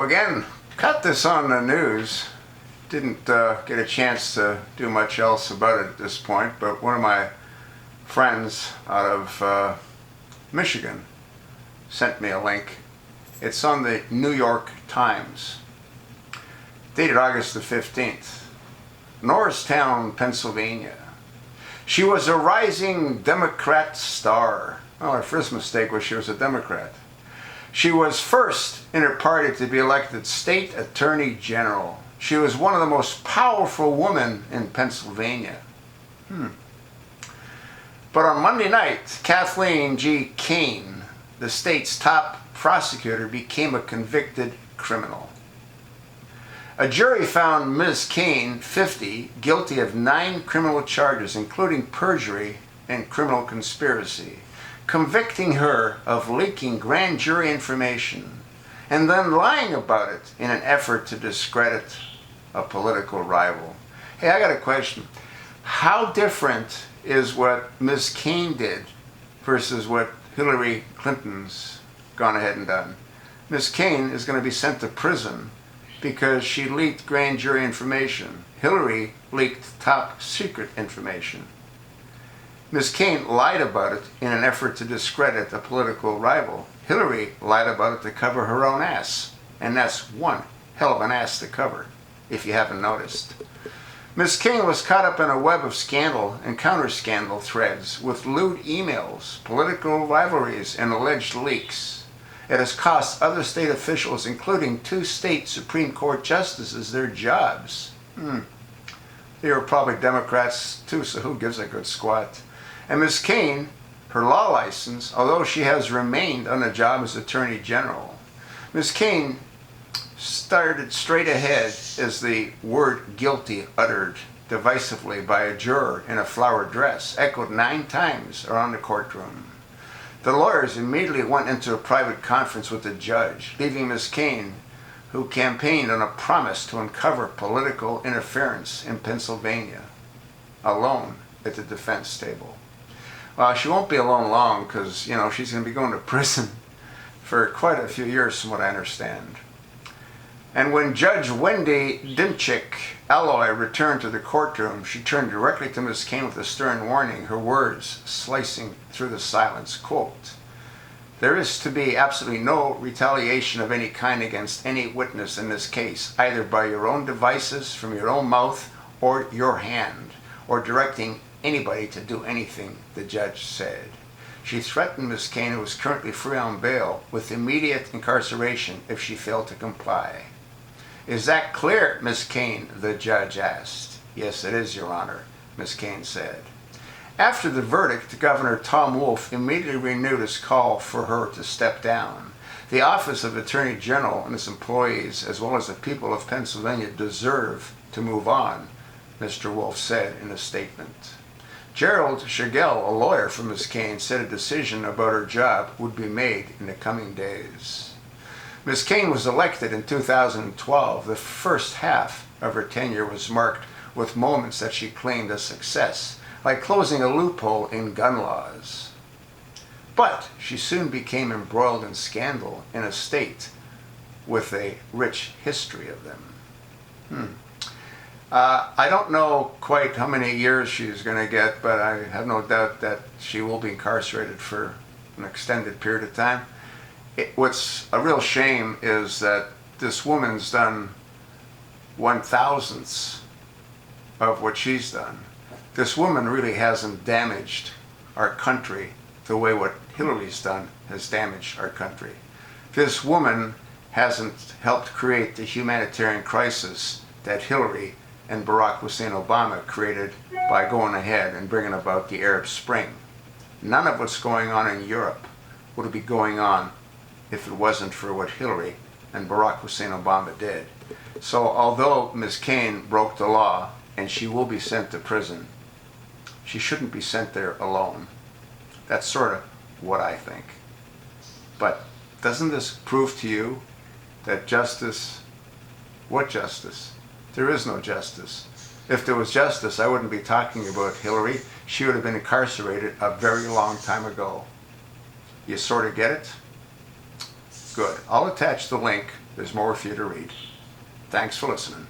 again. Caught this on the news. Didn't get a chance to do much else about it at this point, but one of my friends out of Michigan sent me a link. It's on the New York Times, dated August the 15th. Norristown, Pennsylvania. She was a rising Democrat star. Well, her first mistake was she was a Democrat. She was first in her party to be elected state attorney general. She was one of the most powerful women in Pennsylvania. But on Monday night, Kathleen G. Kane, the state's top prosecutor, became a convicted criminal. A jury found Ms. Kane, 50, guilty of 9 criminal charges, including perjury and criminal conspiracy, convicting her of leaking grand jury information and then lying about it in an effort to discredit a political rival. Hey, I got a question. How different is what Ms. Kane did versus what Hillary Clinton's gone ahead and done? Ms. Kane is going to be sent to prison because she leaked grand jury information. Hillary leaked top secret information. Ms. Kane lied about it in an effort to discredit a political rival. Hillary lied about it to cover her own ass. And that's one hell of an ass to cover, if you haven't noticed. Ms. Kane was caught up in a web of scandal and counter-scandal threads with lewd emails, political rivalries, and alleged leaks. It has cost other state officials, including 2 state Supreme Court justices, their jobs. They were probably Democrats too, so who gives a good squat? And Ms. Kane, her law license, although she has remained on the job as Attorney General, Ms. Kane started straight ahead as the word guilty uttered divisively by a juror in a flower dress echoed 9 times around the courtroom. The lawyers immediately went into a private conference with the judge, leaving Ms. Kane, who campaigned on a promise to uncover political interference in Pennsylvania, alone at the defense table. Well, she won't be alone long because, she's going to be going to prison for quite a few years from what I understand. And when Judge Wendy Dimchik Alloy returned to the courtroom, she turned directly to Ms. Kane with a stern warning, her words slicing through the silence. Quote, "There is to be absolutely no retaliation of any kind against any witness in this case, either by your own devices, from your own mouth, or your hand, or directing anybody to do anything," the judge said. She threatened Ms. Kane, who is currently free on bail, with immediate incarceration if she failed to comply. "Is that clear, Ms. Kane?" the judge asked. "Yes, it is, Your Honor," Ms. Kane said. After the verdict, Governor Tom Wolf immediately renewed his call for her to step down. The Office of Attorney General and its employees, as well as the people of Pennsylvania, deserve to move on, Mr. Wolf said in a statement. Gerald Shigell, a lawyer for Ms. Kane, said a decision about her job would be made in the coming days. Ms. Kane was elected in 2012. The first half of her tenure was marked with moments that she claimed as success, like closing a loophole in gun laws. But she soon became embroiled in scandal in a state with a rich history of them. I don't know quite how many years she's going to get, but I have no doubt that she will be incarcerated for an extended period of time. What's a real shame is that this woman's done 1/1000th of what she's done. This woman really hasn't damaged our country the way what Hillary's done has damaged our country. This woman hasn't helped create the humanitarian crisis that Hillary and Barack Hussein Obama created by going ahead and bringing about the Arab Spring. None of what's going on in Europe would be going on if it wasn't for what Hillary and Barack Hussein Obama did. So although Ms. Kane broke the law and she will be sent to prison, she shouldn't be sent there alone. That's sort of what I think. But doesn't this prove to you that justice, what justice? There is no justice. If there was justice, I wouldn't be talking about Hillary. She would have been incarcerated a very long time ago. You sort of get it? Good. I'll attach the link There's more for you to read. Thanks for listening.